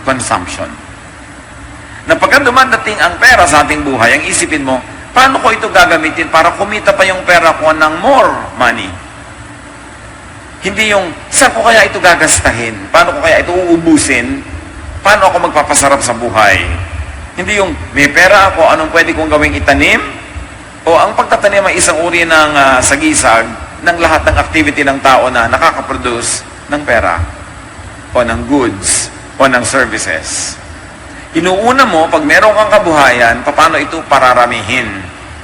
consumption. Na pagka dumadating ang pera sa ating buhay, ang isipin mo, paano ko ito gagamitin para kumita pa yung pera ko ng more money? Hindi yung, saan ko kaya ito gagastahin? Paano ko kaya ito uubusin? Paano ako magpapasarap sa buhay? Hindi yung, may pera ako, anong pwede kong gawing itanim? O ang pagtatanim ay isang uri ng sagisag ng lahat ng activity ng tao na nakakaproduce ng pera o ng goods o ng services. Inuuna mo, pag meron kang kabuhayan, paano ito pararamihin?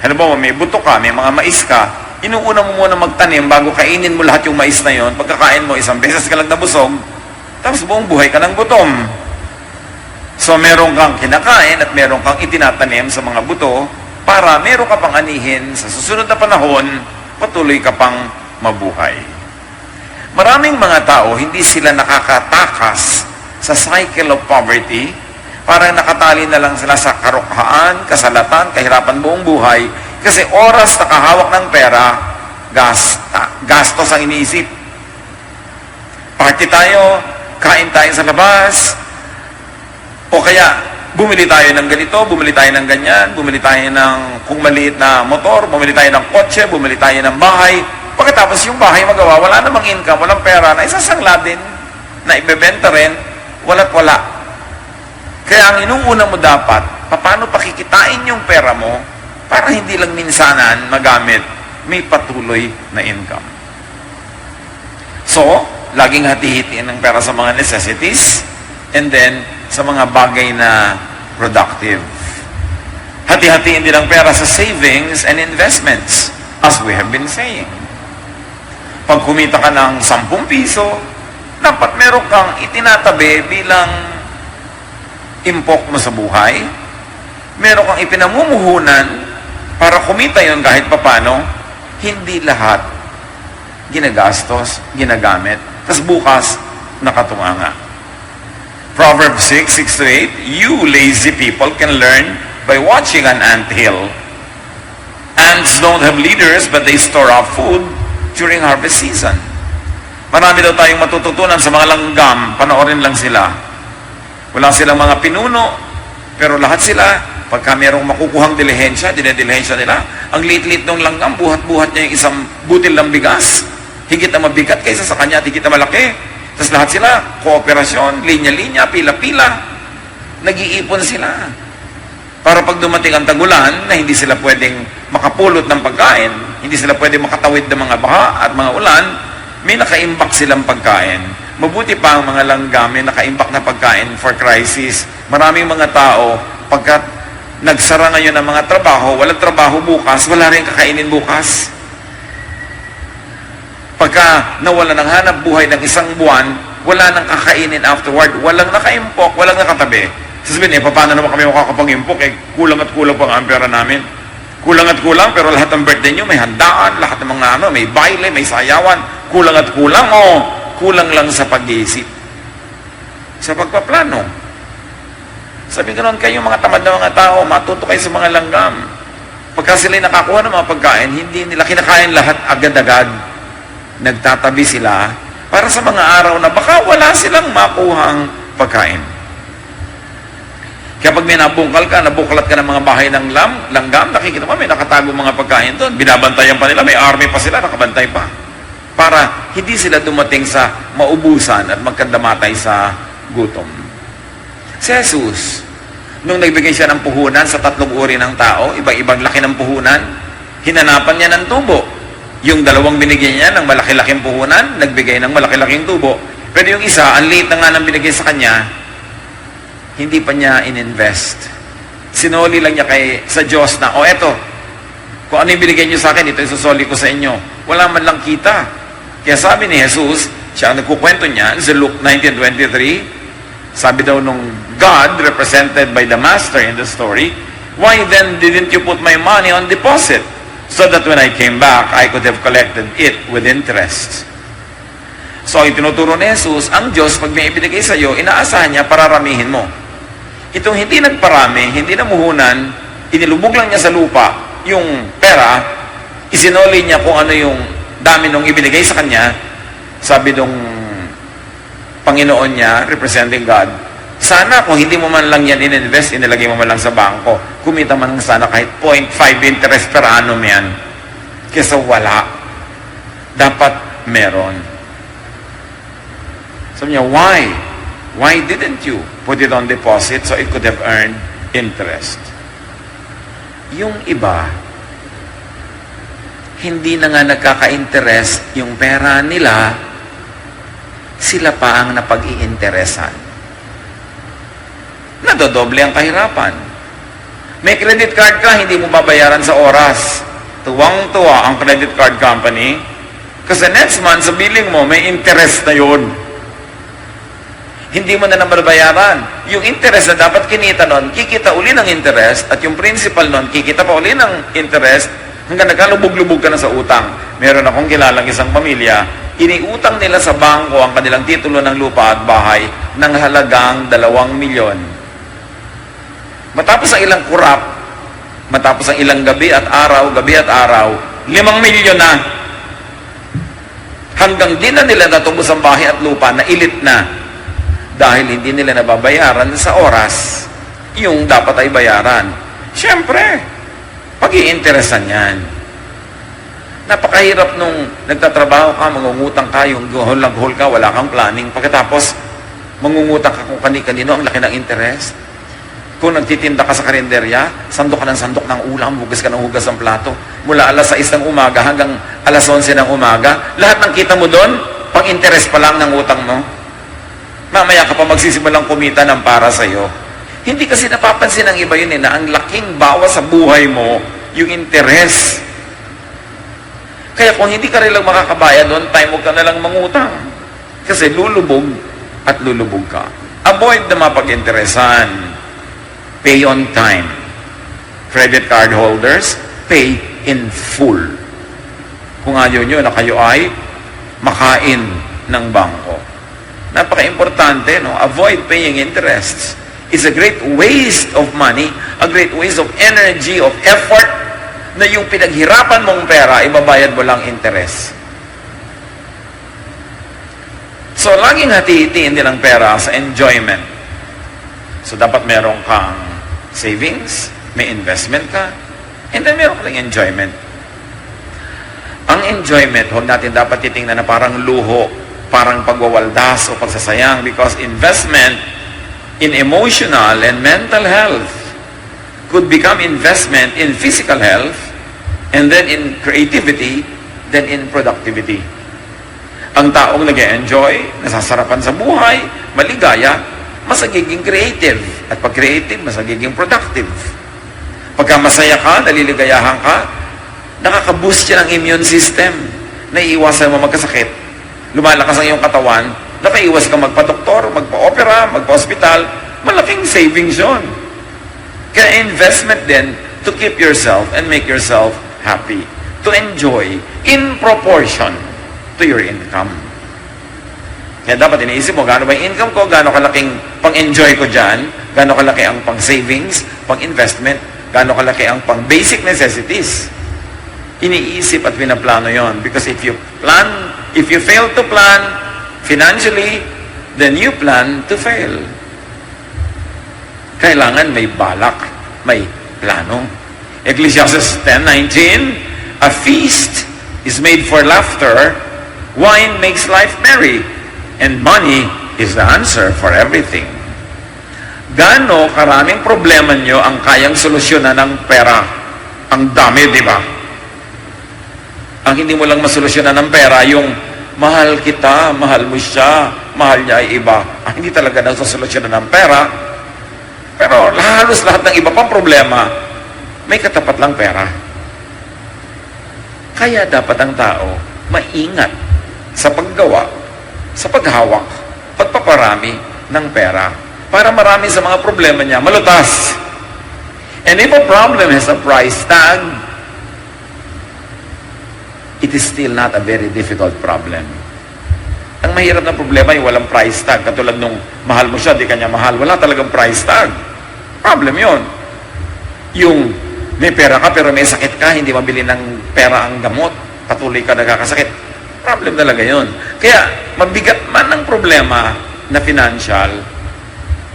Halimbawa, may buto ka, may mga mais ka, inuuna mo muna magtanim bago kainin mo lahat yung mais na yon. Pagkakain mo, isang beses ka lang nabusog, tapos buong buhay ka ng gutom. So, meron kang kinakain at meron kang itinatanim sa mga buto para meron ka pang anihin sa susunod na panahon, patuloy ka pang mabuhay. Maraming mga tao, hindi sila nakakatakas sa cycle of poverty. Parang nakatali na lang sila sa karukhaan, kasalatan, kahirapan buong buhay. Kasi oras nakahawak ng pera, gastos ang iniisip. Party tayo, kain tayo sa labas, o kaya bumili tayo ng ganito, bumili tayo ng ganyan, bumili tayo ng kung maliit na motor, bumili tayo ng kotse, bumili tayo ng bahay. Pagkatapos yung bahay magawa, wala namang income, walang pera, na isasangla din, na ibebenta rin, wala't wala. Kaya ang inuuna mo dapat, paano pakikitain yung pera mo para hindi lang minsanan magamit, may patuloy na income. So, laging hati-hitiin ng pera sa mga necessities and then sa mga bagay na productive. Hati-hatiin din ang pera sa savings and investments, as we have been saying. Pag kumita ka ng 10 piso, dapat meron kang itinatabi bilang impok mo sa buhay. Meron kang ipinamumuhunan para kumita yon kahit papano. Hindi lahat ginagastos, ginagamit. Tapos bukas, nakatunganga. Proverbs 6:6-8, you lazy people can learn by watching an anthill. Ants don't have leaders, but they store up food during harvest season. Marami daw tayong matututunan sa mga langgam, panoorin lang sila. Wala silang mga pinuno, pero lahat sila, pagka merong makukuhang dilihensya, dinedilihensya nila, ang liit-liit ng langgam, buhat-buhat niya yung isang butil ng bigas, higit na mabigat kaysa sa kanya, higit na malaki. Tapos lahat sila, kooperasyon, linya-linya, pila-pila, nag-iipon sila. Para pag dumating ang tagulan, na hindi sila pwedeng makapulot ng pagkain, hindi sila pwedeng makatawid ng mga baha at mga ulan, may nakaimbak silang pagkain. Mabuti pa ang mga langgam, may nakaimbak na pagkain for crisis. Maraming mga tao, pagkat nagsara ngayon ng mga trabaho, walang trabaho bukas, wala rin kakainin bukas. Pagka nawala ng hanap buhay ng isang buwan, wala nang kakainin afterward, walang nakaimpok, walang nakatabi. Sasabihin, paano naman kami makakapag-impok? Kulang at kulang pa ang pera namin. Kulang at kulang, pero lahat ng birthday nyo, may handaan, lahat ng mga may baile, may sayawan. Kulang at kulang, kulang lang sa pag-iisip. Sa pagpaplano. Sabi ko noon, kayong mga tamad na mga tao, matuto kayo sa mga langgam. Pagka sila'y nakakuha ng mga pagkain, hindi nila kinakain lahat agad-agad. Nagtatabi sila para sa mga araw na baka wala silang makuhang pagkain. Kaya pag may nabungkal ka, nabuklat ka ng mga bahay ng langgam, nakikita mo, may nakatago mga pagkain doon. Binabantayan pa nila, may army pa sila, nakabantay pa. Para hindi sila dumating sa maubusan at magkandamatay sa gutom. Si Jesus, nung nagbigay siya ng puhunan sa 3 uri ng tao, iba-ibang laki ng puhunan, hinanapan niya ng tubo. Yung 2 binigyan niya ng malaki-laking puhunan, nagbigay ng malaki-laking tubo. Pero yung isa, ang liit na nga nang binigay sa kanya, hindi pa niya ininvest. Sinoli lang niya sa Diyos na, eto, kung ano yung binigay niyo sa akin, ito yung susoli ko sa inyo. Wala man lang kita. Kaya sabi ni Jesus, siya ang nagkukwento niya, sa Luke 19:23, sabi daw nung God, represented by the Master in the story, why then didn't you put my money on deposit? So that when I came back, I could have collected it with interest. So, itinuturo ni Jesus, ang Diyos, pag may ibinigay sa iyo, inaasahan niya, pararamihin mo. Itong hindi nagparami, hindi namuhunan, inilubog lang niya sa lupa yung pera, isinoli niya kung ano yung dami nung ibinigay sa kanya, sabi nung Panginoon niya, representing God, Sana kung hindi mo man lang yan in-invest, inilagay mo man lang sa bangko, kumita man lang sana kahit 0.5 interest per annum yan. Kesa wala. Dapat meron. Sabi niya, why? Why didn't you put it on deposit so it could have earned interest? Yung iba, hindi na nga nagkaka-interest yung pera nila, sila pa ang napag-iinteresan. Nadodoble ang kahirapan. May credit card ka, hindi mo babayaran sa oras. Tuwang-tuwa ang credit card company kasi next month sa billing mo, may interest na yun. Hindi mo na naman bayaran. Yung interest na dapat kinita nun, kikita uli ng interest at yung principal nun, kikita pa uli ng interest hanggang nagkalubog-lubog ka na sa utang. Meron akong kilalang isang pamilya, iniutang nila sa bangko ang kanilang titulo ng lupa at bahay ng halagang 2 milyon. Matapos ang ilang kurap, matapos ang ilang gabi at araw, 5 milyon na. Hanggang di na nila natubos ang bahay at lupa na ilit na dahil hindi nila nababayaran sa oras yung dapat ay bayaran. Siyempre, pag-iinteresan yan. Napakahirap nung nagtatrabaho ka, mangungutang ka, yung guhol ka, wala kang planning. Pagkatapos, mangungutang ka kung kani-kanino, ang laki ng interest. Kung nagtitinda ka sa karinderya, sandok ka ng sandok ng ulam, hugas ka ng hugas ng plato. Mula alas 6 ng umaga hanggang alas 11 ng umaga, lahat ng kita mo doon, pang-interest pa lang ng utang mo. Mamaya ka pa magsisimulang kumita ng para sa'yo. Hindi kasi napapansin ng iba yun na ang laking bawas sa buhay mo, yung interest. Kaya kung hindi ka rin lang makakabayad doon, time huwag ka na lang mangutang. Kasi lulubog at lulubog ka. Avoid na mapag-interesan. Pay on time. Credit card holders, pay in full. Kung ayaw nyo na kayo ay makain ng bangko. Napaka-importante, no? Avoid paying interests. It's a great waste of money, a great waste of energy, of effort, na yung pinaghirapan mong pera, ibabayad mo lang interest. So, laging hati-hitiin din ang pera sa enjoyment. So, dapat meron kang savings, may investment ka, and then meron kang enjoyment. Ang enjoyment, huwag natin dapat titingnan na parang luho, parang pagwawaldas o pagsasayang, because investment in emotional and mental health could become investment in physical health, and then in creativity, then in productivity. Ang taong nag-enjoy, nasasarapan sa buhay, maligaya, mas nagiging creative. At pag creative, mas nagiging productive. Pagka masaya ka, naliligayahan ka, nakaka-boost yan ang immune system. Naiiwasan mo magkasakit. Lumalakas ang iyong katawan, nakaiwas ka magpa-doktor, magpa-opera, magpa-hospital, malaking savings yun. Kaya investment din to keep yourself and make yourself happy. To enjoy in proportion to your income. Kaya dapat iniisip mo, gaano ba yung income ko, gaano kalaking pang-enjoy ko dyan, gaano kalaki ang pang-savings, pang-investment, gaano kalaki ang pang-basic necessities. Iniisip at pinaplano yon. Because if you fail to plan financially, then you plan to fail. Kailangan may balak, may plano. Ecclesiastes 10:19, a feast is made for laughter, wine makes life merry, and money is the answer for everything. Gaano karaming problema nyo ang kayang solusyonan ng pera? Ang dami, di ba? Ang hindi mo lang masolusyonan ng pera, yung mahal kita, mahal mo siya, mahal niya ay iba. Hindi talaga nasosolusyonan ng pera. Pero halos lahat ng iba pang problema, may katapat lang pera. Kaya dapat ang tao maingat sa paggawa, sa paghawak, pagpaparami ng pera para marami sa mga problema niya malutas. And if a problem has a price tag, it is still not a very difficult problem. Ang mahirap na problema yung walang price tag. Katulad nung mahal mo siya, di kanya mahal. Wala talagang price tag. Problem yon. Yung may pera ka pero may sakit ka, hindi mabili ng pera ang gamot, patuloy ka nagkakasakit. Problem talaga yon. Kaya mabigat man ang problema na financial,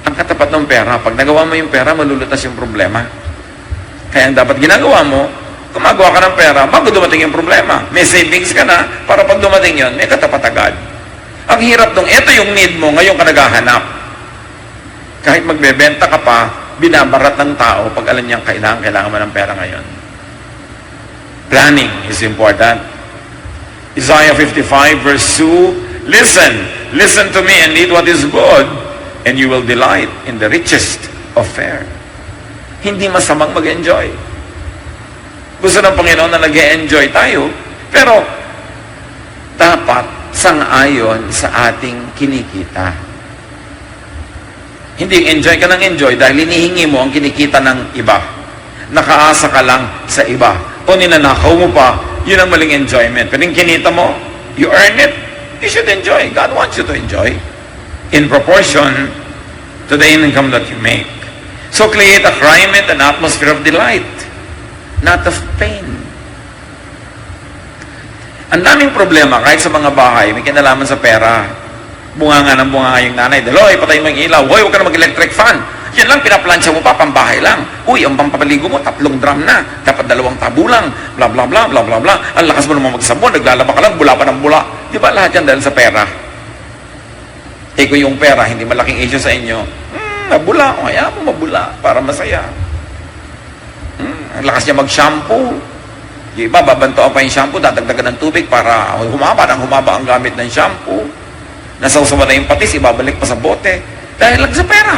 ang katapat ng pera. Pag nagawa mo yung pera, malulutas yung problema. Kaya ang dapat ginagawa mo, gumagawa ka ng pera bago dumating yung problema. May savings ka na para pag dumating yon, may katapat agad. Ang hirap nung, ito yung need mo, ngayon ka naghahanap. Kahit magbebenta ka pa, binabarat ng tao pag alam niyang kailangan mo ng pera ngayon. Planning is important. Isaiah 55 verse 2, Listen to me and eat what is good, and you will delight in the richest of fare. Hindi masamang mag-enjoy. Gusto ng Panginoon na nag-enjoy tayo, pero dapat sang-ayon sa ating kinikita. Hindi enjoy ka ng enjoy dahil hinihingi mo ang kinikita ng iba. Nakaasa ka lang sa iba. O ninanakaw mo pa, yun ang maling enjoyment. Pero yung kinita mo, you earn it, you should enjoy. God wants you to enjoy in proportion to the income that you make. So create a climate, an atmosphere of delight, not of pain. Ang daming problema, kahit sa mga bahay, may kinalaman sa pera. Bunga nga ng bunga yung nanay. Daloy, patay mo yung ilaw. Hoy, huwag ka na mag-electric fan. Yan lang, pinaplansya mo pa, pambahay lang. Uy, ang pampapaligo mo, 3 drum na. Dapat 2 tabo lang. Bla, bla, bla, bla, bla, bla. Ang lakas mo naman magsabon, naglalaba ka lang, bula pa ng bula. Di ba lahat yan dahil sa pera? Kung yung pera, hindi malaking issue sa inyo, mabula. O, kaya mo mabula para masaya. Ang lakas niya mag-shampoo. Yung iba, babantoan pa yung shampoo, dadagdagan ng tubig para humaba ang gamit ng shampoo. Nasawsawa na yung patis, ibabalik pa sa bote. Dahil lang sa pera.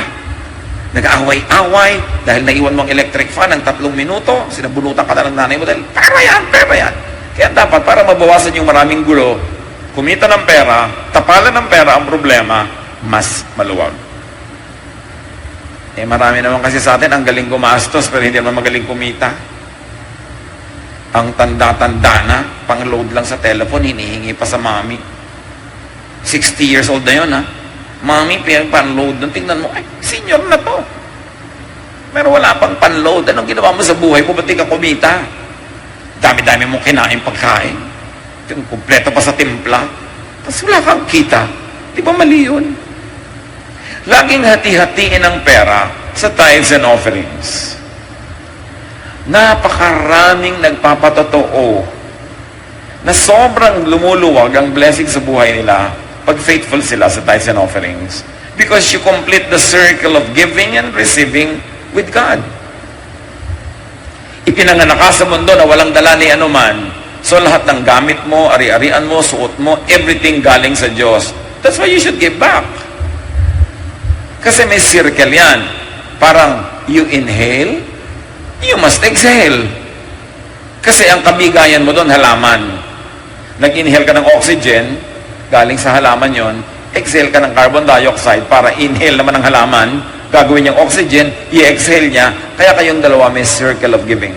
Nag-aaway-away dahil naiwan mo ang electric fan ng 3 minuto, sinabunutan ka na ng nanay mo dahil pera yan. Kaya dapat, para mabawasan yung maraming gulo, kumita ng pera, tapalan ng pera ang problema, mas maluwag. Marami naman kasi sa atin ang galing gumastos pero hindi naman magaling kumita. Ang tanda-tanda na, pang-load lang sa telephone, hinihingi pa sa mami. 60 years old na yun, ha? Mami, pan-load nun. Tingnan mo, ay, senior na to. Pero wala pang pan-load. Anong ginawa mo sa buhay mo? Ba't di ka kumita? Dami-dami mong kinain pagkain. Kumpleto pa sa timpla. Tapos wala kang kita. Di ba mali yun? Laging hati-hatiin ang pera sa tithes and offerings. Napakaraming nagpapatotoo na sobrang lumuluwag ang blessing sa buhay nila pag faithful sila sa tithes and offerings. Because you complete the circle of giving and receiving with God. Ipinanganak ka sa mundo na walang dala ni anuman. So lahat ng gamit mo, ari-arian mo, suot mo, everything galing sa Diyos. That's why you should give back. Kasi may circle yan. Parang you inhale, you must exhale. Kasi ang kabigayan mo doon, halaman. Nag-inhale ka ng oxygen, galing sa halaman yon, exhale ka ng carbon dioxide para inhale naman ng halaman, gagawin niyang oxygen, i-exhale niya, kaya kayong dalawa may circle of giving.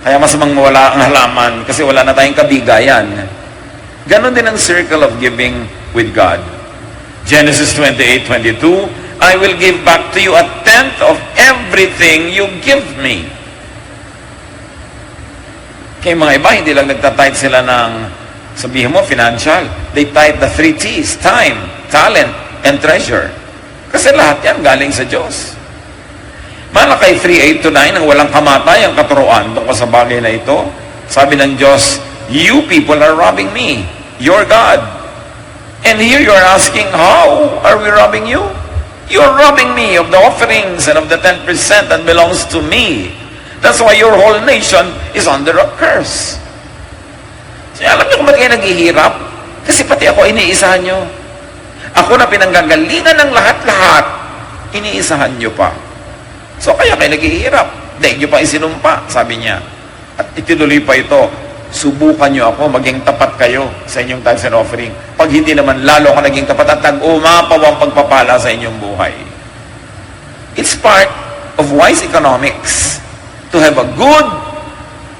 Kaya masamang mawala ang halaman kasi wala na tayong kabigayan. Ganon din ang circle of giving with God. Genesis 28:22, I will give back to you 1/10 of everything you give me. Kaya mga iba, hindi lang nagtatithe sila ng, sabihin mo, financial. They tithe the 3 T's, time, talent, and treasure. Kasi lahat yan galing sa Diyos. Malakay 3:8-9, ang walang kamatay, ang katuruan tungkol sa bagay na ito. Sabi ng Diyos, you people are robbing me, your God. And here you are asking, how are we robbing you? You are robbing me of the offerings and of the 10% that belongs to me. That's why your whole nation is under a curse. So, alam niyo kung ba't kayo naghihirap? Kasi pati ako, iniisahan niyo. Ako na pinanggagalingan ng lahat-lahat, iniisahan niyo pa. So, kaya kayo naghihirap. Dahil niyo pa isinumpa, sabi niya. At itinuloy pa ito, subukan niyo ako, maging tapat kayo sa inyong tithes and offering. Pag hindi naman, lalo ka naging tapat at nag-umapaw ang pagpapala sa inyong buhay. It's part of wise economics to have a good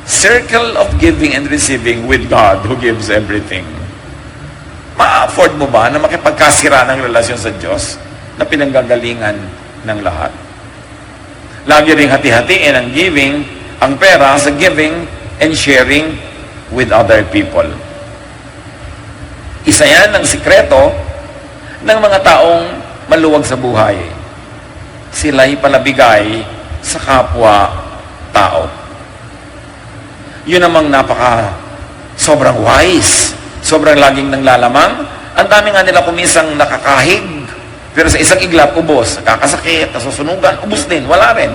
circle of giving and receiving with God who gives everything. Ma-afford mo ba na makipagkasira ng relasyon sa Diyos na pinanggagalingan ng lahat? Lagi ring hati-hatiin ang giving, ang pera sa giving and sharing with other people. Isa yan ang sikreto ng mga taong maluwag sa buhay. Sila'y palabigay sa kapwa-tao. Yun namang sobrang wise, sobrang laging nanglalamang. Ang dami nga nila kumisang nakakahig, pero sa isang iglap, ubos. Kakasakit, nasusunugan, ubos din, wala rin.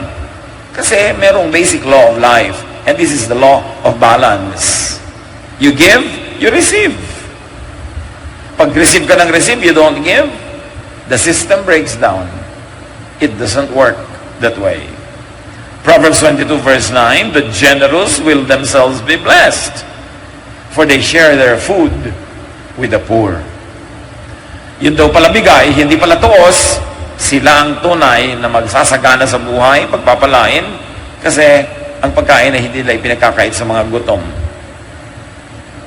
Kasi merong basic law of life, and this is the law of balance. You give, you receive. Pag receive ka ng receive, you don't give, the system breaks down. It doesn't work that way. Proverbs 22 verse 9, the generous will themselves be blessed, for they share their food with the poor. Yun daw pala bigay, hindi pala tuos, sila ang tunay na magsasagana sa buhay, pagpapalain, kasi ang pagkain ay hindi nila ipinagkakait sa mga gutom.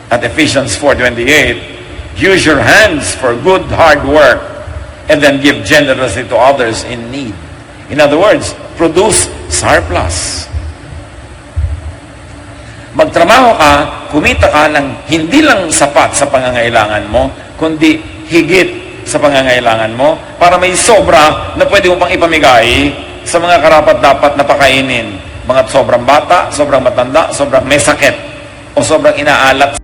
At Ephesians 4:28, use your hands for good hard work, and then give generously to others in need. In other words, produce surplus. Magtrabaho ka, kumita ka ng hindi lang sapat sa pangangailangan mo, kundi higit sa pangangailangan mo para may sobra na pwede mo pang ipamigay sa mga karapat-dapat na pakainin. Mga sobrang bata, sobrang matanda, sobrang may sakit, o sobrang inaalat.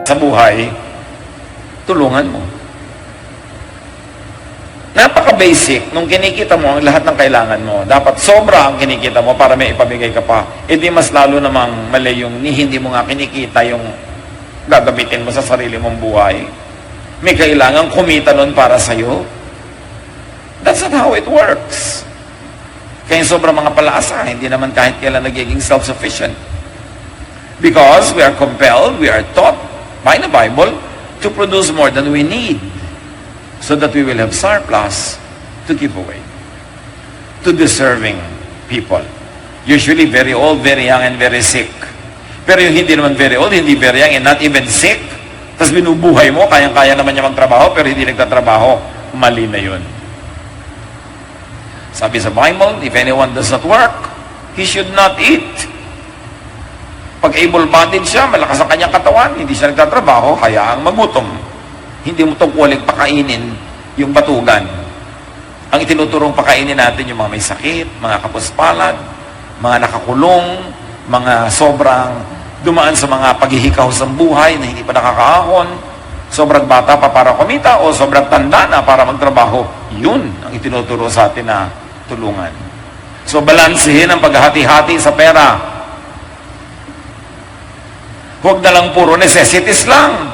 Sa buhay, tulungan mo. Napaka-basic, nung kinikita mo ang lahat ng kailangan mo, dapat sobra ang kinikita mo para may ipamigay ka pa. E di mas lalo namang mali yung hindi mo nga kinikita yung gagamitin mo sa sarili mong buhay. May kailangan kumita nun para sa'yo. That's not how it works. Kaya sobrang mga palaasa, hindi naman kahit kailan nagiging self-sufficient. Because we are compelled, we are taught by the Bible to produce more than we need so that we will have surplus to give away to deserving people. Usually very old, very young, and very sick. Pero yung hindi naman very old, hindi very young, and not even sick, tapos binubuhay mo, kayang-kaya naman niya magtrabaho, pero hindi nagtatrabaho, mali na yun. Sabi sa Bible, if anyone does not work, he should not eat. Pag able-bodied siya, malakas ang kanyang katawan, hindi siya nagtatrabaho, hayaang magutom. Hindi mo tungkuling pakainin yung batugan. Ang itinuturong pakainin natin yung mga may sakit, mga kapuspalad, mga nakakulong, mga sobrang dumaan sa mga paghihikaw sa buhay na hindi pa nakakaahon, sobrang bata pa para kumita, o sobrang tanda na para magtrabaho. Yun ang itinuturo sa atin na tulungan. So, balansehin ang paghahati-hati sa pera. Huwag na lang puro necessities lang.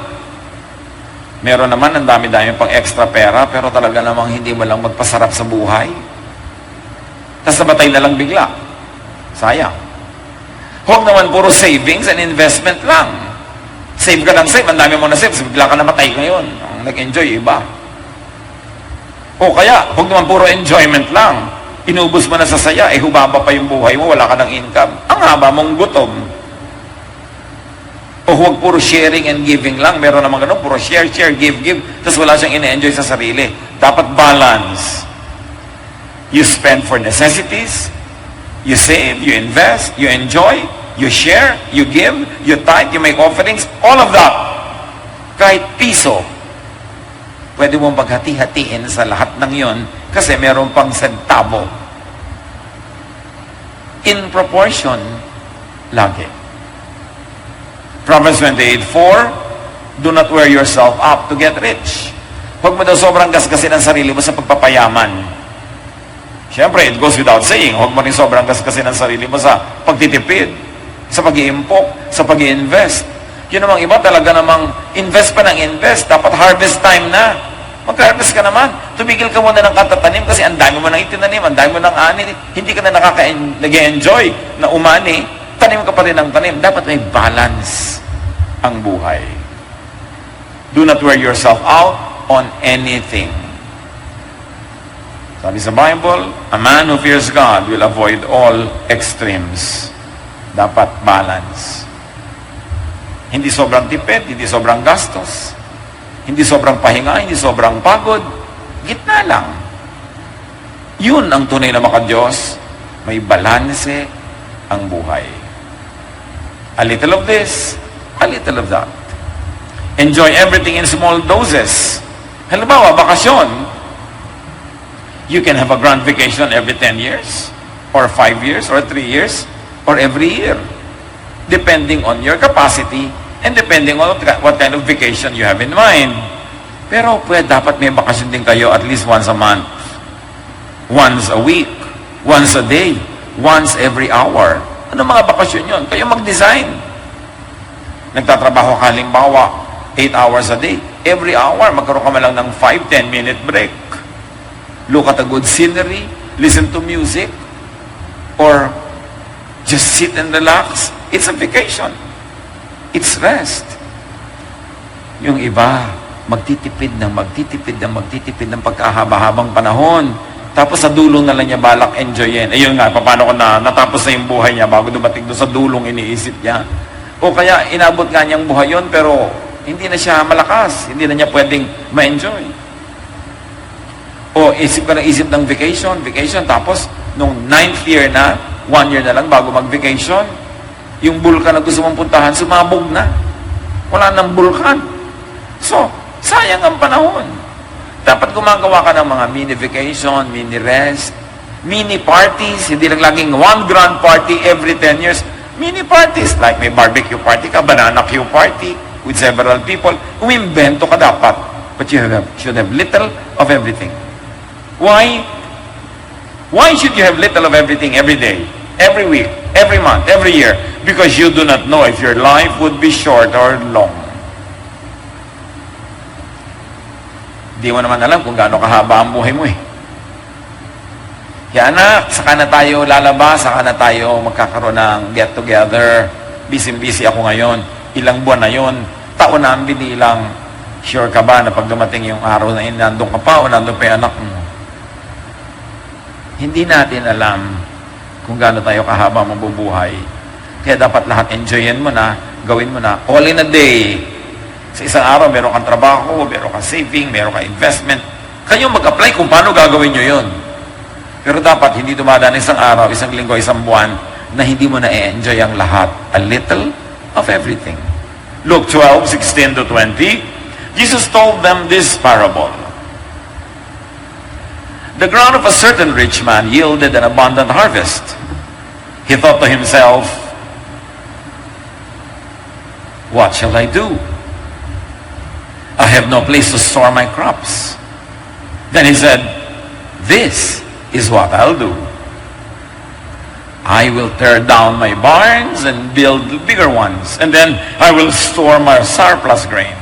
Meron naman ang dami-dami pang extra pera, pero talaga namang hindi mo lang magpasarap sa buhay. Tapos namatay na lang bigla. Sayang. Huwag naman puro savings and investment lang. Save ka ng save, ang dami mo na save, bigla ka namatay ngayon. Ang nag-enjoy, iba. O kaya, huwag naman puro enjoyment lang. Inubos mo na sa saya, hubaba pa yung buhay mo, wala ka ng income. Ang haba mong gutom. O huwag puro sharing and giving lang. Meron naman ganun, puro share, give, tapos wala siyang ine-enjoy sa sarili. Dapat balance. You spend for necessities, you save, you invest, you enjoy, you share, you give, you tithe, you make offerings, all of that. Kahit piso, pwede mong paghati-hatiin sa lahat ng yon kasi meron pang sentabo. In proportion, lagi. Proverbs 28:4, do not wear yourself up to get rich. Huwag mo daw sobrang gasgasin ang sarili mo sa pagpapayaman. Siyempre, it goes without saying, huwag mo rin sobrang gaskasin ang sarili mo sa pagtitipid, sa pag-iimpok, sa pag-i-invest. Yun namang iba talaga namang invest pa ng invest. Dapat harvest time na. Mag-harvest ka naman. Tumigil ka muna ng katatanim kasi ang dami mo nang itinanim, ang dami mo nang ani. Hindi ka na nag-enjoy na umani. Tanim ka pa rin ng tanim. Dapat may balance ang buhay. Do not wear yourself out on anything. Sabi sa Bible, a man who fears God will avoid all extremes. Dapat balance. Hindi sobrang tipid, hindi sobrang gastos, hindi sobrang pahinga, hindi sobrang pagod. Gitna lang. Yun ang tunay na maka-Diyos. May balanse ang buhay. A little of this, a little of that. Enjoy everything in small doses. Halimbawa, bakasyon. You can have a grand vacation every 10 years, or 5 years, or 3 years, or every year. Depending on your capacity, and depending on what kind of vacation you have in mind. Pero dapat may bakasyon din kayo at least once a month. Once a week. Once a day. Once every hour. Ano mga bakasyon yun? Kayo mag-design. Nagtatrabaho ka halimbawa 8 hours a day. Every hour, magkaroon ka man lang ng 5-10 minute break. Look at a good scenery, listen to music, or just sit and relax. It's a vacation. It's rest. Yung iba, magtitipid ng pagkahaba-habang panahon. Tapos sa dulong na lang niya balak enjoyin. Ayun nga, paano ko natapos na yung buhay niya bago dumating doon sa dulong iniisip niya. O kaya inabot nga niyang buhay yun, pero hindi na siya malakas. Hindi na niya pwedeng ma-enjoy. O isip ka ng isip ng vacation, tapos nung 9th year na, 1 year na lang bago mag-vacation, yung bulkan na gusto mong puntahan, sumabog na. Wala nang bulkan. So, sayang ang panahon. Dapat gumagawa ka ng mga mini vacation, mini rest, mini parties, hindi lang laging one grand party every 10 years. Mini parties, like may barbecue party ka, banana cue party with several people. Umimbento ka dapat. But you should have little of everything. Why? Why should you have little of everything every day, every week, every month, every year? Because you do not know if your life would be short or long. Di mo naman alam kung gaano kahaba ang buhay mo eh. Kaya anak, saka na tayo lalabas, saka na tayo magkakaroon ng get-together. Busy-busy ako ngayon. Ilang buwan na yun. Taon na ang binilang. Sure ka ba na pag dumating yung araw na yun, nandun ka pa o nandun pa yung anak mo? Hindi natin alam kung gaano tayo kahaba mabubuhay. Kaya dapat lahat enjoyin mo na, gawin mo na, all in a day. Sa isang araw, meron kang trabaho, meron kang saving, meron kang investment. Kayo mag-apply kung paano gagawin nyo yun. Pero dapat hindi dumadaan isang araw, isang linggo, isang buwan na hindi mo na-enjoy ang lahat. A little of everything. Luke 12:16-20, Jesus told them this parable. The ground of a certain rich man yielded an abundant harvest. He thought to himself, what shall I do? I have no place to store my crops. Then he said, this is what I'll do. I will tear down my barns and build bigger ones. And then I will store my surplus grain.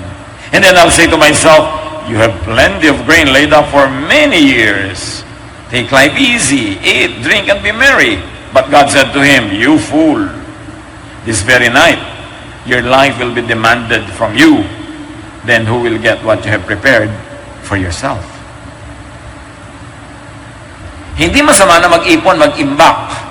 And then I'll say to myself, you have plenty of grain laid up for many years. Take life easy, eat, drink, and be merry. But God said to him, you fool, this very night your life will be demanded from you. Then who will get what you have prepared for yourself? Hindi masama na mag-ipon, mag-imbak.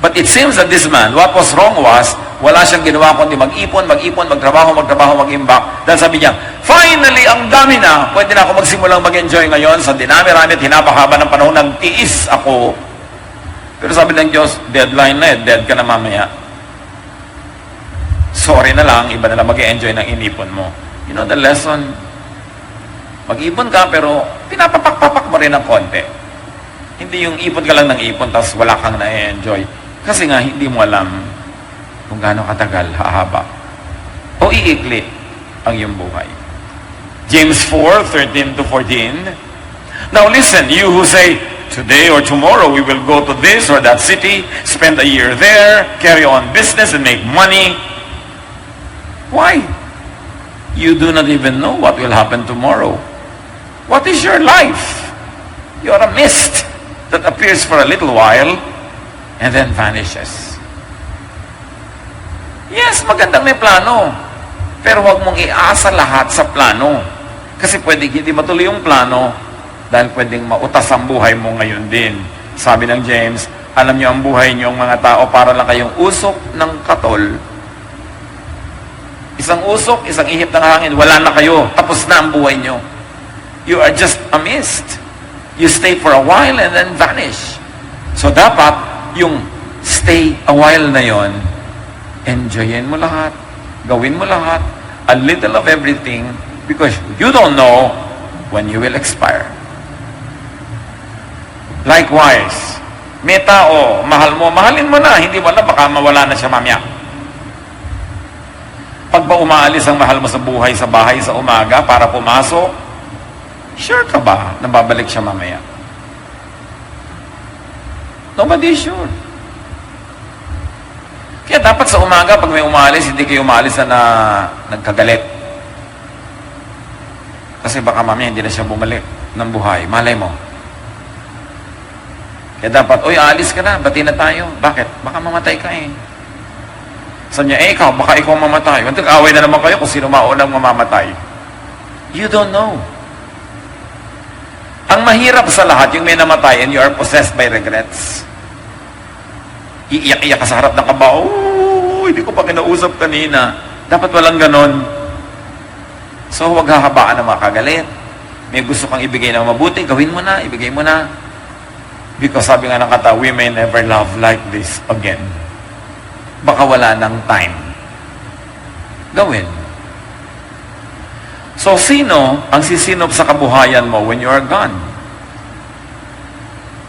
But it seems that this man, what was wrong was, wala siyang ginawa kundi mag-ipon, magtrabaho, mag-imbak. Dahil sabi niya, finally, ang dami na, pwede na ako magsimulang mag-enjoy ngayon sa dinami-rami at hinapahaba ng panahon, nagtiis ako. Pero sabi ng Diyos, deadline na dead ka na mamaya. Sorry na lang, iba na lang mag-enjoy ng inipon mo. You know the lesson? Mag-ipon ka, pero pinapapak-papak mo rin ng konti. Hindi yung ipon ka lang ng ipon, tapos wala kang na-enjoy. Kasi nga, hindi mo alam kung gaano katagal, hahaba. O iikli ang iyong buhay. James 4:13-14. Now listen, you who say, today or tomorrow we will go to this or that city, spend a year there, carry on business and make money. Why? You do not even know what will happen tomorrow. What is your life? You are a mist that appears for a little while and then vanishes. Yes, magandang may plano. Pero huwag mong iasa lahat sa plano. Kasi pwedeng hindi matuloy yung plano dahil pwedeng mautas ang buhay mo ngayon din. Sabi ng James, alam niyo ang buhay niyo mga tao para lang kayong usok ng katol. Isang usok, isang ihip ng hangin, wala na kayo. Tapos na ang buhay niyo. You are just a mist. You stay for a while and then vanish. So dapat, yung stay a while na yon, enjoyin mo lahat. Gawin mo lahat. A little of everything because you don't know when you will expire. Likewise, may tao, mahal mo, mahalin mo na. Hindi mo na, baka mawala na siya mamaya. Pag ba umaalis ang mahal mo sa buhay, sa bahay, sa umaga para pumasok, sure ka ba na babalik siya mamaya? Nobody is sure. Kaya dapat sa umaga, pag may umaalis, hindi kayo umaalis na nagkagalit. Kasi baka mamaya hindi na siya bumalik ng buhay. Malay mo. Kaya dapat, oy, aalis ka na, bati na tayo. Bakit? Baka mamatay ka eh. Sabi niya, ikaw, baka ikaw mamatay. Magkakaway na naman kayo kung sino maunang mamamatay. You don't know. Ang mahirap sa lahat, yung may namatay and you are possessed by regrets. Iiyak-iyak ka sa harap ng kaba, hindi ko pa kinausap kanina. Dapat walang ganon. So, huwag hahabaan ng mga kagalit. May gusto kang ibigay na mabuti, gawin mo na, ibigay mo na. Because sabi nga ng kata, we may never love like this again. Baka wala ng time. Gawin. So, sino ang sisinop sa kabuhayan mo when you are gone?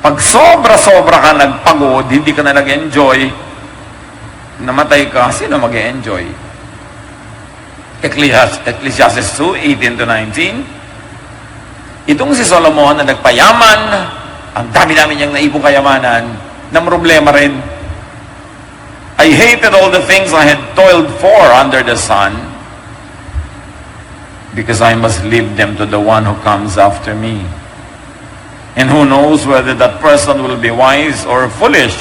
Pag sobra-sobra ka nagpagod, hindi ka na nag-enjoy, namatay ka, sino mag-enjoy? Ecclesiastes 2:18-19. Itong si Solomon na nagpayaman, ang dami-dami niyang naibong kayamanan, na problema rin. I hated all the things I had toiled for under the sun because I must leave them to the one who comes after me. And who knows whether that person will be wise or foolish.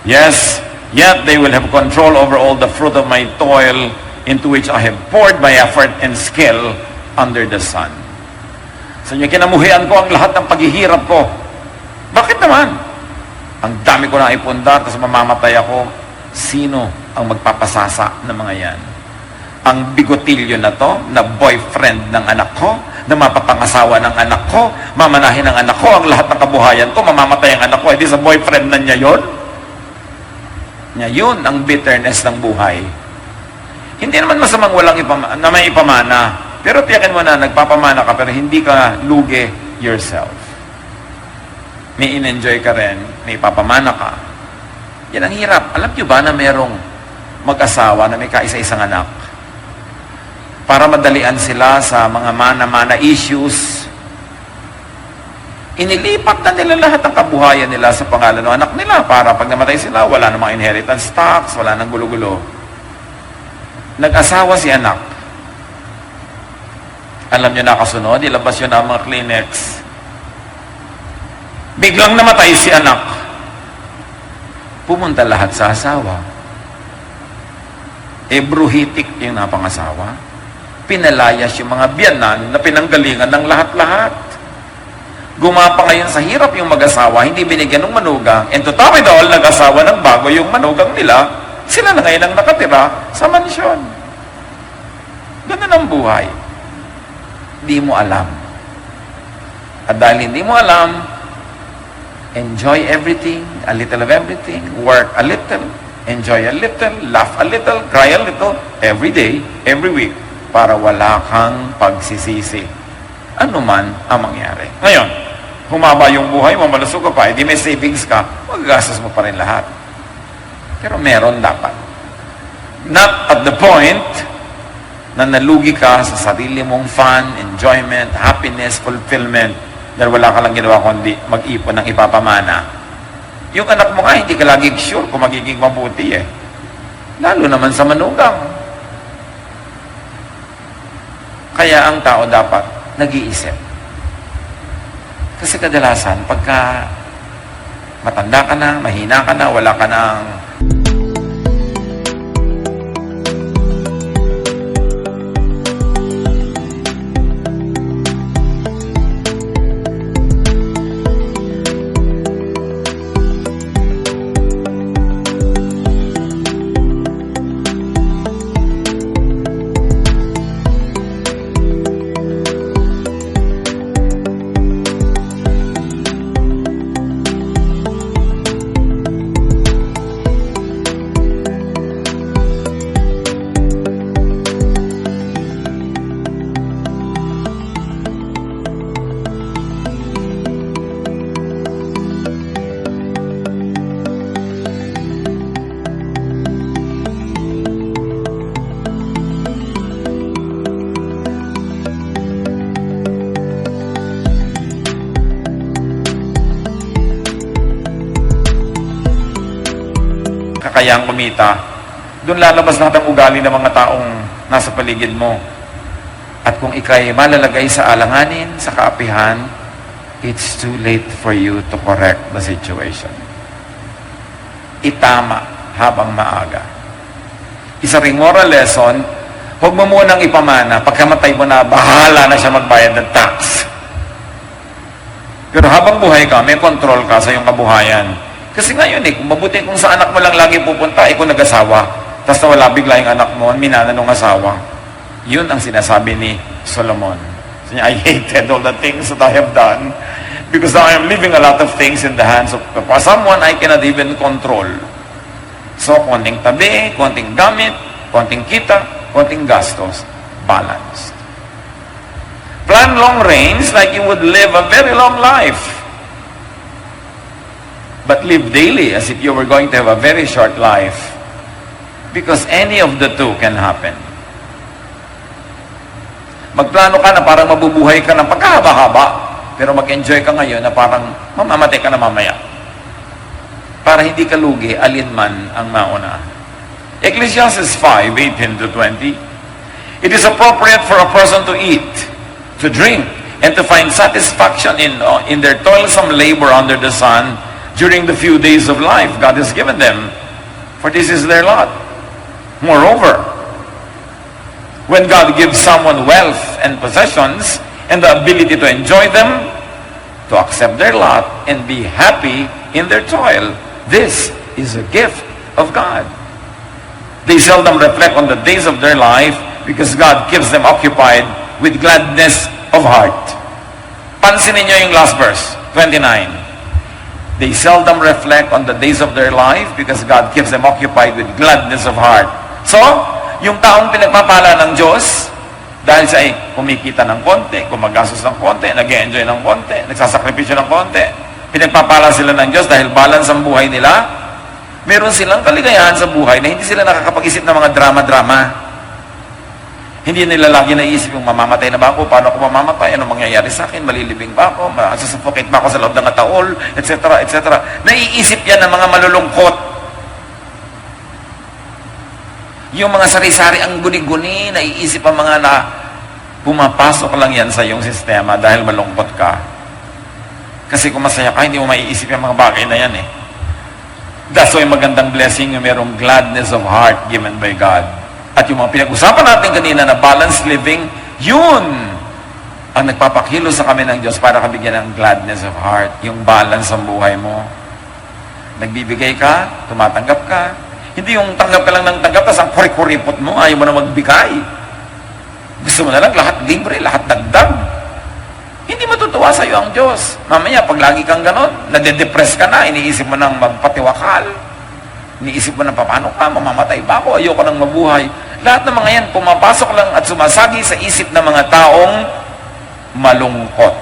Yes, yet they will have control over all the fruit of my toil into which I have poured my effort and skill under the sun. Sa inyo, kinamuhian ko ang lahat ng paghihirap ko. Bakit naman? Ang dami ko na ipundar, tapos mamamatay ako. Sino ang magpapasasa ng mga yan? Ang bigotilyo na to, na boyfriend ng anak ko, na mapapangasawa ng anak ko, mamanahin ng anak ko, ang lahat ng kabuhayan ko, mamamatay ang anak ko, edi sa boyfriend na niya yun? Niya yun ang bitterness ng buhay. Hindi naman masamang walang na may ipamana, pero tiyakin mo na, nagpapamana ka, pero hindi ka lugi yourself. May in-enjoy ka rin, may ipapamana ka. Yan ang hirap. Alam niyo ba na merong mag-asawa na may kaisa-isang anak? Para madalian sila sa mga mana-mana issues, inilipat na nila lahat ng kabuhayan nila sa pangalan ng anak nila para pag namatay sila, wala namang inheritance tax, wala nang gulo-gulo. Nag-asawa si anak. Alam niyo nakasunod, ilabas yun ang mga Kleenex. Biglang namatay si anak. Pumunta lahat sa asawa. Bruhitik yung napangasawa. Pinalayas yung mga biyanan na pinanggalingan ng lahat-lahat. Gumapa ngayon sa hirap yung mag-asawa, hindi binigyan ng manugang. And to top it all, nag-asawa ng bago yung manugang nila, sila na ngayon ang nakatira sa mansyon. Ganun ang buhay. Hindi mo alam. At dahil hindi mo alam, enjoy everything, a little of everything, work a little, enjoy a little, laugh a little, cry a little, every day, every week, para wala kang pagsisisi. Ano man ang mangyari. Ngayon, humaba yung buhay mo, malusog ka pa, hindi may savings ka, magagastos mo pa rin lahat. Pero meron dapat. Not at the point na nalugi ka sa sarili mong fun, enjoyment, happiness, fulfillment, dahil wala ka lang ginawa kundi mag-ipon ng ipapamana. Yung anak mo nga, hindi ka lagi sure kung magiging mabuti eh. Lalo naman sa manugang. Kaya ang tao dapat nag-iisip. Kasi kadalasan, pagka matanda ka na, mahina ka na, wala ka ng kakayang kumita, doon lalabas lahat ang ugali ng mga taong nasa paligid mo. At kung ikay malalagay sa alanganin, sa kaapihan, it's too late for you to correct the situation. Itama habang maaga. Isa ring moral lesson, huwag mo munang ipamana, pagkamatay mo na, bahala na siya magbayad ng tax. Pero habang buhay ka, may control ka sa iyong kabuhayan. Kasi ngayon kung mabuti kung sa anak mo lang lagi pupunta, kung nag-asawa, tapos nawala bigla yung anak mo, minana ng asawa. Yun ang sinasabi ni Solomon. Sabi niya, I hated all the things that I have done because I am leaving a lot of things in the hands of someone I cannot even control. So, konting tabi, konting gamit, konting kita, konting gastos, balanced. Plan long range like you would live a very long life. But live daily as if you were going to have a very short life. Because any of the two can happen. Magplano ka na parang mabubuhay ka ng pagkahaba-haba, pero mag-enjoy ka ngayon na parang mamamatay ka na mamaya. Para hindi ka lugi, alinman ang mauna. Ecclesiastes 5:18-20. It is appropriate for a person to eat, to drink, and to find satisfaction in their toilsome labor under the sun during the few days of life God has given them, for this is their lot. Moreover, when God gives someone wealth and possessions and the ability to enjoy them, to accept their lot and be happy in their toil, this is a gift of God. They seldom reflect on the days of their life because God keeps them occupied with gladness of heart. Pansinin niyo yung last verse, 29. They seldom reflect on the days of their life because God keeps them occupied with gladness of heart. So, yung taong pinagpapala ng Diyos, dahil siya ay kumikita ng konti, gumagastos ng konti, nag-enjoy ng konti, nagsasakripisyo ng konti, pinagpapala sila ng Diyos dahil balance ang buhay nila, meron silang kaligayahan sa buhay na hindi sila nakakapag-isip ng mga drama-drama. Hindi nila lagi naisip yung mamamatay na ba ako, paano ako mamamatay, ano mangyayari sa akin, malilibing ba ako, masasuffocate ba ako sa loob ng ataol, etc., etc. Naiisip yan ng mga malulungkot. Yung mga sari-sari ang guni-guni, naiisip ang mga na pumapasok lang yan sa iyong sistema dahil malungkot ka. Kasi kung masaya ka, hindi mo maiisip yung mga bagay na yan eh. That's why magandang blessing yung merong gladness of heart given by God. At yung mga pinag-usapan natin kanina na balanced living, yun ang nagpapakilo sa kami ng Diyos para kabigyan ng gladness of heart, yung balance ang buhay mo. Nagbibigay ka, tumatanggap ka. Hindi yung tanggap ka lang ng tanggap, tapos ang kurikuripot mo, ayaw mo na magbigay. Gusto mo na lang lahat libre, lahat dagdag. Hindi matutuwa sa iyo ang Diyos. Mamaya, pag lagi kang ganon, nade-depress ka na, iniisip mo nang magpatiwakal. Iniisip mo na, paano ka, mamamatay ba ako, ayoko nang mabuhay. Lahat ng mga yan, pumapasok lang at sumasagi sa isip ng mga taong malungkot.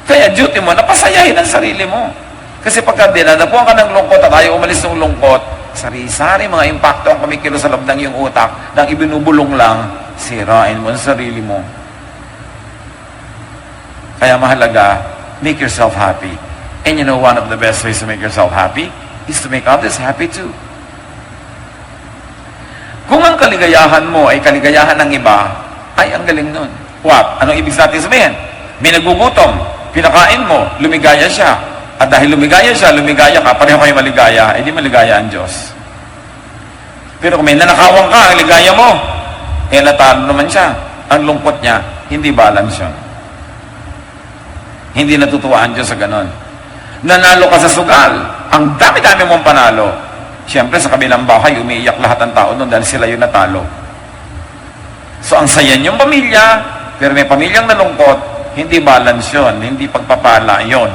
Kaya duty mo, napasayahin ang sarili mo. Kasi pagka dinadapuan ka ng lungkot at ayaw umalis ng lungkot, sari-sari mga impacto ang kumikilo sa loob ng iyong utak, nang ibinubulong lang, sirain mo ang sarili mo. Kaya mahalaga, make yourself happy. And you know, one of the best ways to make yourself happy is to make others happy too. Kung ang kaligayahan mo ay kaligayahan ng iba, ay ang galing nun. What? Anong ibig natin sabihin? May nagugutom, pinakain mo, lumigaya siya. At dahil lumigaya siya, lumigaya ka, pareho kayo maligaya, di maligaya ang Diyos. Pero kung may nanakawang ka, ang ligaya mo, natalo naman siya. Ang lungkot niya, hindi balance yun. Hindi natutuwa ang Diyos sa ganon. Nanalo ka sa sugal, ang dami-dami mong panalo. Siyempre, sa kabilang bahay, umiiyak lahat ng tao doon dahil sila yung natalo. So, ang saya niyong pamilya, pero may pamilyang nalungkot, hindi balance yun, hindi pagpapala yun.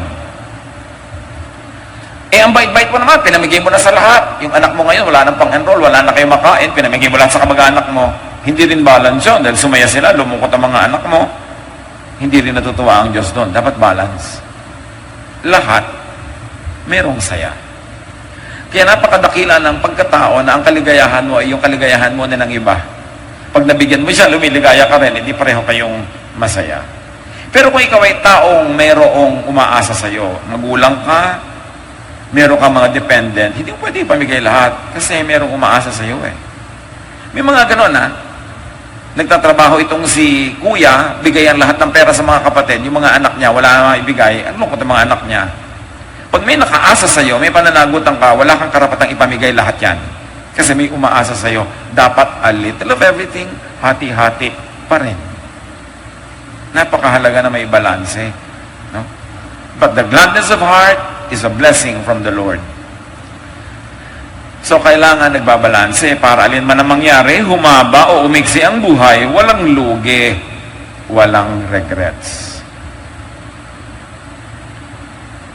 Ang bait-bait mo naman, pinamigay mo na sa lahat. Yung anak mo ngayon, wala nang pang-enroll, wala na kayo makain, pinamigay mo lahat sa kamag-anak mo. Hindi rin balance yun, dahil sumaya sila, lumungkot ang mga anak mo. Hindi rin natutuwa ang Diyos doon. Dapat balance. Lahat, merong saya. Kaya napakadakila ng pagkatao na ang kaligayahan mo ay yung kaligayahan mo na ng iba. Pag nabigyan mo siya, lumiligaya ka rin, hindi pareho kayong masaya. Pero kung ikaw ay taong mayroong umaasa sa'yo, magulang ka, meron ka mga dependent, hindi mo pwede ipamigay lahat kasi merong umaasa sa'yo eh. May mga ganon nagtatrabaho itong si kuya, bigayan lahat ng pera sa mga kapatid, yung mga anak niya, wala na ibigay, ano ko mga anak niya? Pag may nakaasa sa'yo, may pananagutan ka, wala kang karapatang ipamigay lahat yan. Kasi may umaasa sa'yo, dapat a little of everything, hati-hati pa rin. Napakahalaga na may balanse. No? But the gladness of heart is a blessing from the Lord. So, kailangan nagbabalanse para alin man ang mangyari, humaba o umiksi ang buhay, walang lugi, walang regrets.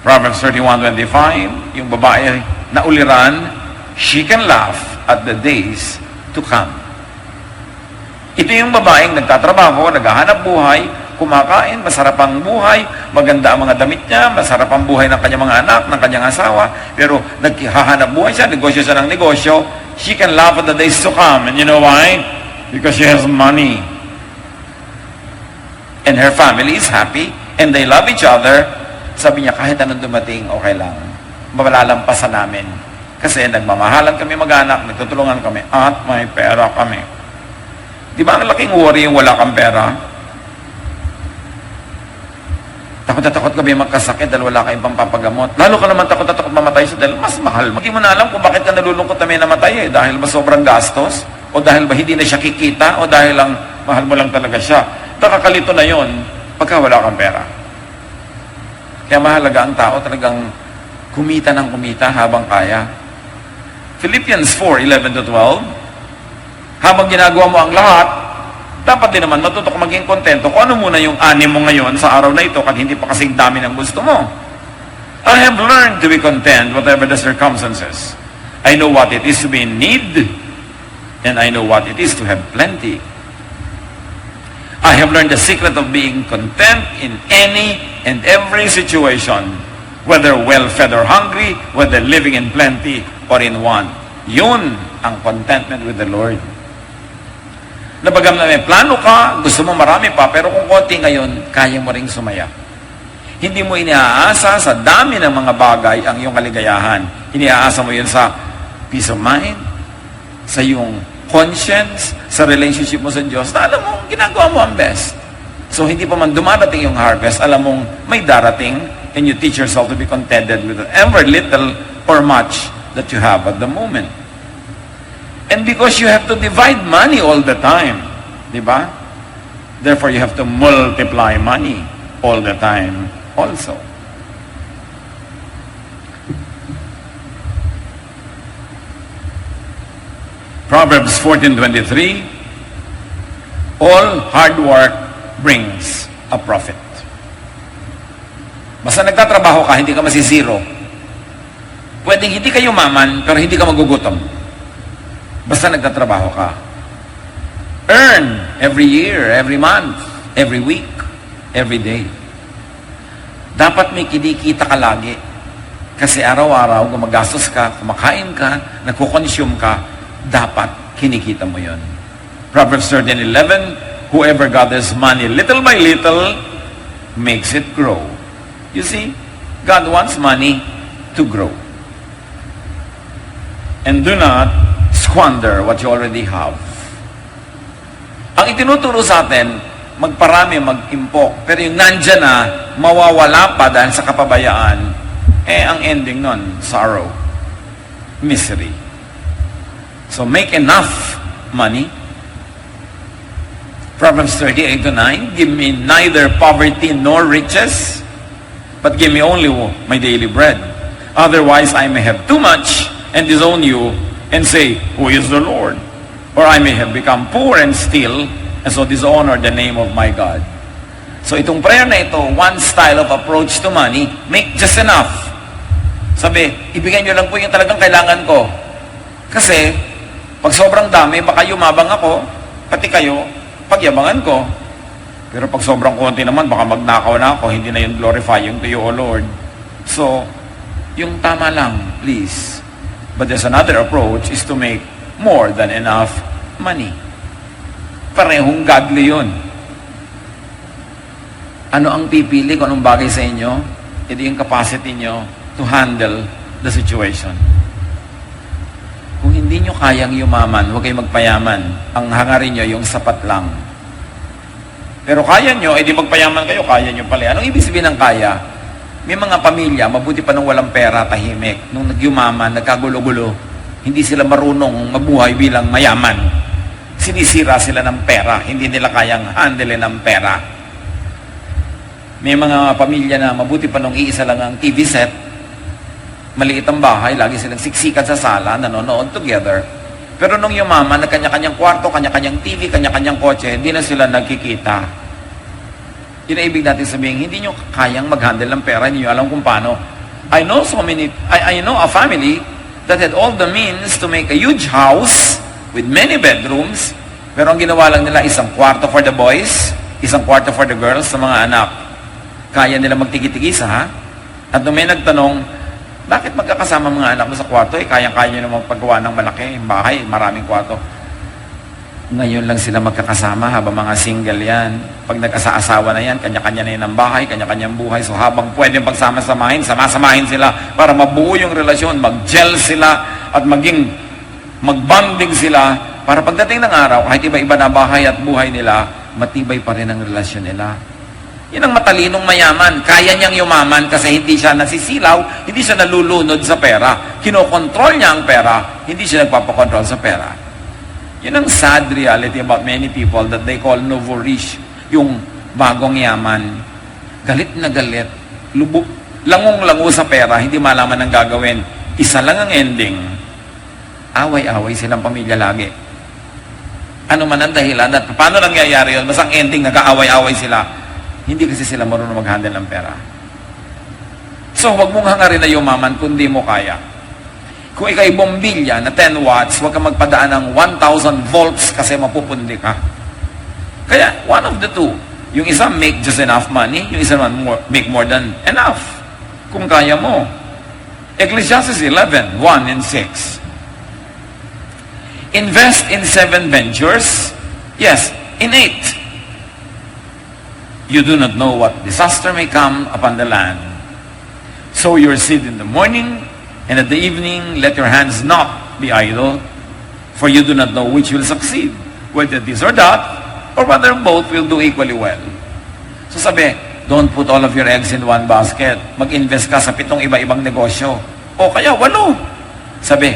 Proverbs 31:25, yung babae na uliran, she can laugh at the days to come. Ito yung babaeng nagtatrabaho, naghahanap buhay, kumakain, masarap ang buhay, maganda ang mga damit niya, masarap ang buhay ng kanyang mga anak, ng kanyang asawa, pero naghahanap buhay siya, negosyo siya ng negosyo, she can laugh at the days to come. And you know why? Because she has money. And her family is happy, and they love each other. Sabi niya, kahit anong dumating, okay lang. Malalampasan namin. Kasi nagmamahalan kami mag-anak, nagtutulungan kami, at may pera kami. Di ba ang laking worry yung wala kang pera? Takot na takot kami magkasakit dahil wala kayong pampapagamot. Lalo ka naman takot na takot mamatay siya dahil mas mahal. Hindi mo na alam kung bakit ka nalulungkot na may namatay dahil ba sobrang gastos? O dahil ba hindi na siya kikita? O dahil lang mahal mo lang talaga siya? Nakakalito na yon pagka wala kang pera. Kaya mahalaga ang tao talagang kumita ng kumita habang kaya. Philippians 4:11-12, habang ginagawa mo ang lahat, dapat din naman matuto ka maging kontento kung ano muna yung ani mo ngayon sa araw na ito kahit hindi pa kasing dami ng gusto mo. I have learned to be content whatever the circumstances. I know what it is to be in need, and I know what it is to have plenty. I have learned the secret of being content in any and every situation, whether well-fed or hungry, whether living in plenty or in want. Yun ang contentment with the Lord. Nabagam na may plano ka, gusto mo marami pa, pero kung konti ngayon, kaya mo ring sumaya. Hindi mo iniaasa sa dami ng mga bagay ang iyong kaligayahan. Iniaasa mo yun sa peace of mind, sa iyong conscience, sa relationship mo sa Diyos, na alam mo, ginagawa mo ang best. So, hindi pa man dumarating yung harvest, alam mong may darating, and you teach yourself to be contented with whatever little or much that you have at the moment. And because you have to divide money all the time, di ba? Therefore, you have to multiply money all the time also. Proverbs 14:23, all hard work brings a profit. Basta nagtatrabaho ka, hindi ka masisiro. Pwedeng hindi ka yumaman, pero hindi ka magugutom. Basta nagtatrabaho ka. Earn every year, every month, every week, every day. Dapat may kinikita ka lagi. Kasi araw-araw, gumagastos ka, kumakain ka, nagkukonsume ka, dapat kinikita mo yun. Proverbs 13:11, whoever gathers money little by little makes it grow. You see, God wants money to grow. And do not squander what you already have. Ang itinuturo sa atin, magparami, mag-impok. Pero yung nandyan na, mawawala pa dahil sa kapabayaan, ang ending nun, sorrow, misery. So make enough money. Proverbs 38:9, give me neither poverty nor riches, but give me only my daily bread. Otherwise, I may have too much and disown you and say, who is the Lord? Or I may have become poor and steal, and so dishonor the name of my God. So itong prayer na ito, one style of approach to money, make just enough. Sabi, ibigay nyo lang po yung talagang kailangan ko. Kasi, pag sobrang dami, baka yumabang ako, pati kayo, pagyabangan ko. Pero pag sobrang konti naman, baka magnakaw na ako, hindi na yung glorifying to you, O Lord. So, yung tama lang, please. But there's another approach is to make more than enough money. Parehong godly yun. Ano ang pipili kung anong bagay sa inyo? Ito yung capacity nyo to handle the situation. Kung hindi nyo kayang yumaman, huwag kayong magpayaman. Ang hangarin nyo yung sapat lang. Pero kaya nyo, edi magpayaman kayo, kaya nyo pala. Anong ibig sabihin ng kaya? May mga pamilya, mabuti pa nung walang pera, tahimik. Nung nagyumaman, nagkagulo-gulo, hindi sila marunong mabuhay bilang mayaman. Sinisira sila ng pera, hindi nila kayang handle ng pera. May mga pamilya na mabuti pa nung iisa lang ang TV set, maliit ang bahay, lagi silang siksikan sa sala, nanonood together. Pero nung yumaman, nagkanya-kanyang kwarto, kanya-kanyang TV, kanya-kanyang kotse, hindi na sila nagkikita. Yun ang ibig natin sabihin, hindi nyo kayang mag-handle ng pera, hindi nyo alam kung paano. I know a family that had all the means to make a huge house with many bedrooms, pero ang ginawa lang nila, isang kwarto for the boys, isang kwarto for the girls, sa mga anak. Kaya nila magtigi-tigisa, ha? At nung may nagtanong, bakit magkakasama mga anak mo sa kwarto? Kaya-kaya nyo namang paggawa ng malaki bahay, maraming kwarto. Ngayon lang sila magkakasama habang mga single yan. Pag nag-asa-asawa na yan, kanya-kanya na yan ang bahay, kanya-kanyang buhay. So habang pwedeng pagsama-samahin, sama-samahin sila para mabuo yung relasyon, mag-gel sila at maging mag-bonding sila para pagdating ng araw, kahit iba-iba na bahay at buhay nila, matibay pa rin ang relasyon nila. Yan ang matalinong mayaman. Kaya niyang yumaman kasi hindi siya nasisilaw, hindi siya nalulunod sa pera. Kinokontrol niya ang pera, hindi siya nagpapakontrol sa pera. Yun ang sad reality about many people that they call nouveau riche, yung bagong yaman. Galit na galit, lubog, langong-lango sa pera, hindi malaman ang gagawin. Isa lang ang ending. Away-away silang pamilya lagi. Ano man ang dahilan at paano nangyayari yun? Basta ang ending, nag-aaway-away sila. Hindi kasi sila marunong mag-handle ng pera. So, huwag mong hangarin na yumaman kung di mo kaya. Kung ikay bombilya na 10 watts, huwag kang magpadaan ng 1,000 volts kasi mapupundi ka. Kaya, one of the two. Yung isa, make just enough money. Yung isa naman, make more than enough. Kung kaya mo. Ecclesiastes 11, 1 and 6. Invest in 7 ventures. Yes, in 8. You do not know what disaster may come upon the land. Sow your seed in the morning, and at the evening, let your hands not be idle, for you do not know which will succeed, whether this or that, or whether both will do equally well. So sabi, don't put all of your eggs in one basket. Mag-invest ka sa 7 iba-ibang negosyo. O kaya 8. Sabi,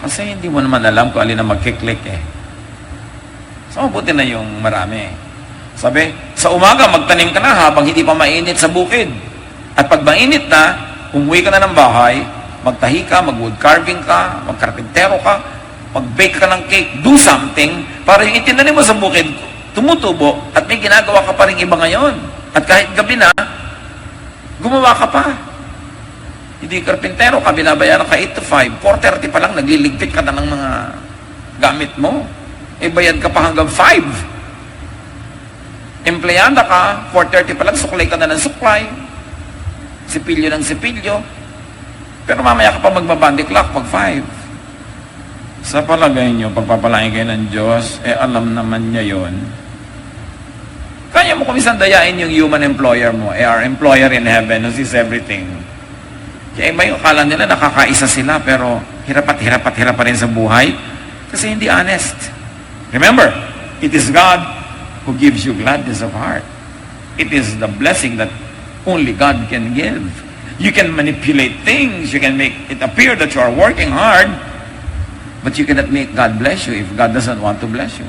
kasi hindi mo naman alam kung alin na magkiklik eh. So mabuti na yung marami. Sabi, sa umaga magtanim ka na habang hindi pa mainit sa bukid. At pag mainit na, umuwi ka na ng bahay, magtahi ka, mag-wood carving ka, magkarpintero ka, mag-bake ka ng cake, do something para yung itinanim mo sa bukid, tumutubo at may ginagawa ka pa rin iba ngayon. At kahit gabi na, gumawa ka pa. Hindi karpintero ka, binabayaran ka 8 to 5, 4:30 pa lang, nagliligpit ka na ng mga gamit mo. E bayad ka pa hanggang 5. Empleyada ka, 4:30 pa lang, suklay ka na ng suklay. Sipilyo ng sipilyo. Pero mamaya ka pa magbabandi clock pag 5. Sa palagay nyo, pagpapalain kayo ng Diyos, alam naman niya yon. Kaya mo mo kung minsan dayain yung human employer mo, our employer in heaven who sees everything. Kaya iba yung akala nila nakakaisa sila, pero hirap pa rin sa buhay kasi hindi honest. Remember, it is God who gives you gladness of heart. It is the blessing that only God can give. You can manipulate things, you can make it appear that you are working hard, but you cannot make God bless you if God doesn't want to bless you.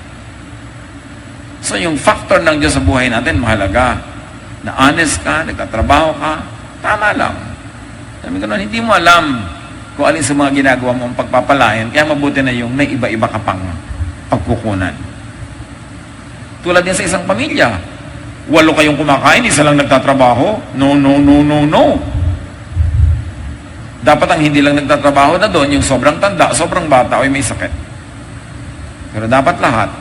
So yung factor ng Diyos sa buhay natin, mahalaga. Na honest ka, nagtatrabaho ka, tama lang. Sabi ko nun, hindi mo alam kung alin sa mga ginagawa mo ang pagpapalain, kaya mabuti na yung may iba-iba ka pang pagkukunan. Tulad din sa isang pamilya. 8 kayong kumakain, isa lang nagtatrabaho. No. Dapat ang hindi lang nagtatrabaho na doon, yung sobrang tanda, sobrang bata, o may sakit. Pero dapat lahat,